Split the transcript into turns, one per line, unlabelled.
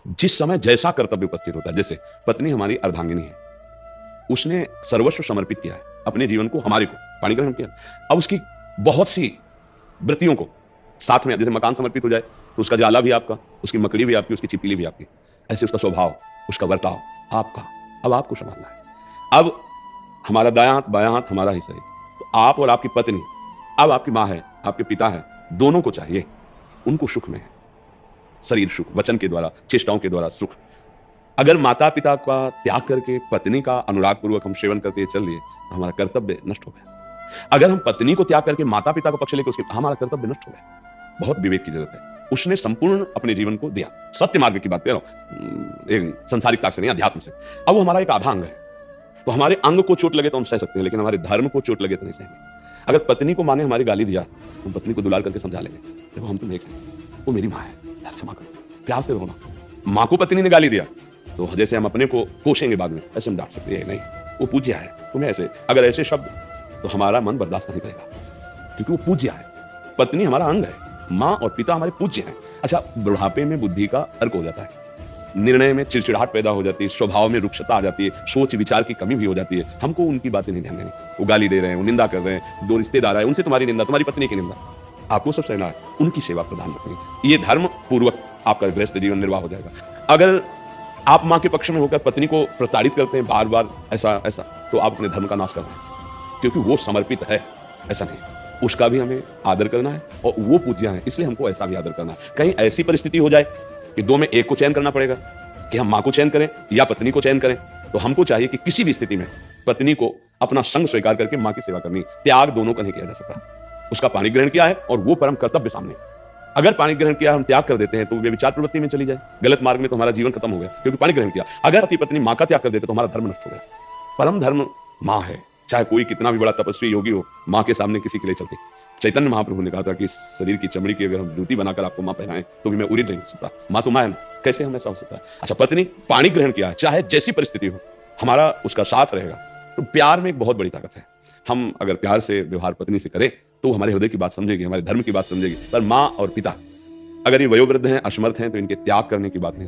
जिस समय जैसा कर्तव्य उपस्थित होता है, जैसे पत्नी हमारी अर्धांगिनी है, उसने सर्वस्व समर्पित किया है अपने जीवन को हमारे को, पाणी ग्रहण किया। अब उसकी बहुत सी वृत्तियों को साथ में, जैसे मकान समर्पित हो जाए तो उसका जाला भी आपका, उसकी मकड़ी भी आपकी, उसकी छिपकली भी आपकी, ऐसे उसका स्वभाव, उसका बर्ताव आपका। अब आपको संभालना है। अब हमारा दायां हाथ बायां हाथ हमारा ही शरीर, तो आप और आपकी पत्नी, अब आपकी माँ है, आपके पिता है, दोनों को चाहिए, उनको सुख में है, शरीर सुख, वचन के द्वारा, चेष्टाओं के द्वारा सुख। अगर माता पिता का त्याग करके पत्नी का अनुराग पूर्वक हम सेवन करते चल लिए तो हमारा कर्तव्य नष्ट हो गया। अगर हम पत्नी को त्याग करके माता पिता को पक्ष लेकर उसके, हमारा कर्तव्य नष्ट हो गया। बहुत विवेक की जरूरत है। उसने संपूर्ण अपने जीवन को दिया, सत्य मार्ग की बात कर रहा हूं, एक संसारिकता से नहीं, अध्यात्म से। अब वो हमारा एक आधा अंग है, तो हमारे अंग को चोट लगे तो हम सह सकते हैं, लेकिन हमारे धर्म को चोट लगे तो नहीं सहेंगे। अगर पत्नी को माँ ने हमारी गाली दिया, हम पत्नी को दुलार करके समझा लेंगे, देखो हम तुम एक हैं, वो मेरी माँ है, यार क्षमा करो, प्यार से रोना। माँ को पत्नी ने गाली दिया तो जैसे हम अपने को कोसेंगे बाद में, ऐसे हम डांट सकते हैं, नहीं वो पूज्य है, तुम्हें ऐसे, अगर ऐसे शब्द, तो हमारा मन बर्दाश्त नहीं करेगा, क्योंकि वो पूज्य है। पत्नी हमारा अंग है, माँ और पिता हमारे पूज्य हैं। अच्छा, बुढ़ापे में बुद्धि का अर्क हो जाता है, निर्णय में चिड़चिड़ाहट पैदा हो जाती है, स्वभाव में रुक्षता आ जाती है, सोच विचार की कमी भी हो जाती है। हमको उनकी बातें नहीं ध्यान देनी। वो गाली दे रहे हैं, वो निंदा कर रहे हैं, दो रिश्तेदार आए, उनसे तुम्हारी निंदा, तुम्हारी पत्नी की निंदा, आपको सब सहना है, उनकी सेवा प्रदान रखनी। ये धर्म पूर्वक आपका गृहस्थ जीवन निर्वाह हो जाएगा। अगर आप माँ के पक्ष में होकर पत्नी को प्रताड़ित करते हैं बार बार ऐसा ऐसा, तो आप अपने धर्म का नाश कर रहे हैं, क्योंकि वो समर्पित है, ऐसा नहीं, उसका भी हमें आदर करना है और वो पूज्य है, इसलिए हमको ऐसा भी आदर करना है। कहीं ऐसी परिस्थिति हो जाए कि दो में एक को चयन करना पड़ेगा, कि हम माँ को चयन करें या पत्नी को चयन करें, तो हमको चाहिए कि किसी भी स्थिति में पत्नी को अपना संग स्वीकार करके माँ की सेवा करनी। त्याग दोनों का नहीं किया जा सकता। उसका पाणी ग्रहण किया है और वो परम कर्तव्य सामने। अगर पाणी ग्रहण किया हम त्याग कर देते हैं तो वे विचार प्रवृत्ति में चली जाए, गलत मार्ग में, तो हमारा जीवन खत्म हो गया, क्योंकि पाणी ग्रहण किया। अगर पति पत्नी माँ का त्याग कर देते तो हमारा धर्म नष्ट हो गया। परम धर्म माँ है, चाहे कोई कितना भी बड़ा तपस्वी योगी हो, माँ के सामने किसी के लिए चलते। चैतन्य महाप्रभु ने कहा था कि शरीर की चमड़ी की अगर हम जूती बनाकर आपको माँ पहनाएं तो भी मैं उड़ित नहीं हो सकता, माँ तो माँ है ना, कैसे हम ऐसा हो सकता है। अच्छा, पत्नी पाणी ग्रहण किया है, चाहे जैसी परिस्थिति हो, हमारा उसका साथ रहेगा, तो प्यार में एक बहुत बड़ी ताकत है। हम अगर प्यार से व्यवहार पत्नी से करें तो हमारे हृदय की बात समझेगी, हमारे धर्म की बात समझेगी। पर माँ और पिता अगर ये वयोवृद्ध हैं, असमर्थ हैं, तो इनके त्याग करने की बात नहीं